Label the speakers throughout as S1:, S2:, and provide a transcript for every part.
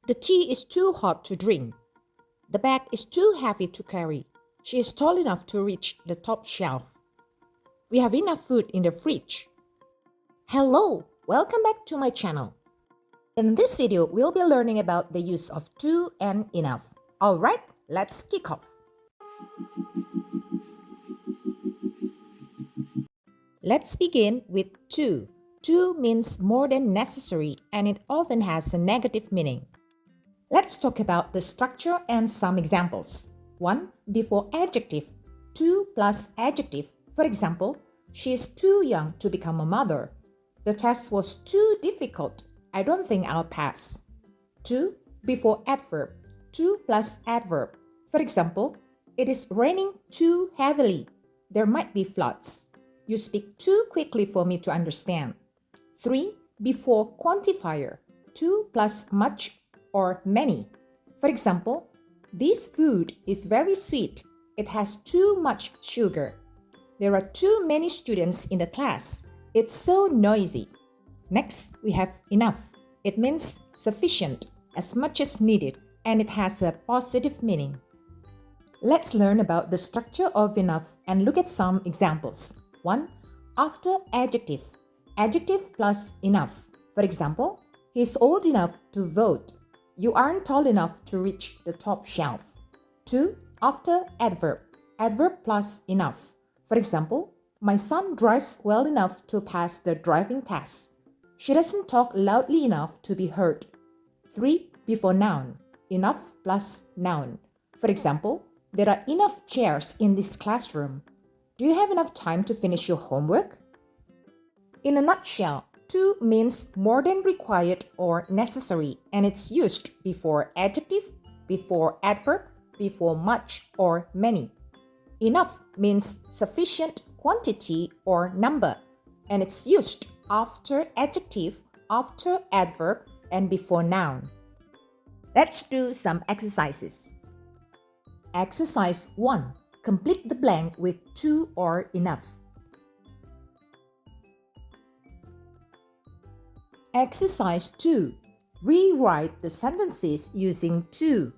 S1: The tea is too hot to drink. The bag is too heavy to carry. She is tall enough to reach the top shelf. We have enough food in the fridge. Hello, welcome back to my channel. In this video, we'll be learning about the use of too and enough. Alright, let's kick off. Let's begin with too. Too means more than necessary and it often has a negative meaning. Let's talk about the structure and some examples. 1. Before adjective. Too plus adjective. For example, she is too young to become a mother. The test was too difficult. I don't think I'll pass. 2. Before adverb. Too plus adverb. For example, it is raining too heavily. There might be floods. You speak too quickly for me to understand. 3. Before quantifier. Too plus much or many. For example, this food is very sweet. It has too much sugar. There are too many students in the class. It's so noisy. Next, we have enough. It means sufficient, as much as needed, and it has a positive meaning. Let's learn about the structure of enough and look at some examples. 1. After adjective. Adjective plus enough. For example, he's old enough to vote. You aren't tall enough to reach the top shelf. 2. After adverb. Adverb plus enough. For example, my son drives well enough to pass the driving test. She doesn't talk loudly enough to be heard. 3. Before noun. Enough plus noun. For example, there are enough chairs in this classroom. Do you have enough time to finish your homework? In a nutshell, too means more than required or necessary, and it's used before adjective, before adverb, before much or many. Enough means sufficient quantity or number, and it's used after adjective, after adverb, and before noun. Let's do some exercises. Exercise 1. Complete the blank with too or enough. Exercise 2. Rewrite the sentences using too.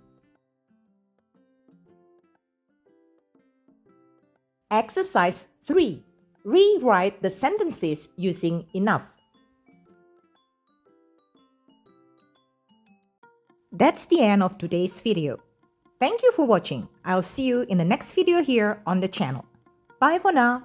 S1: Exercise 3. Rewrite the sentences using enough. That's the end of today's video. Thank you for watching. I'll see you in the next video here on the channel. Bye for now.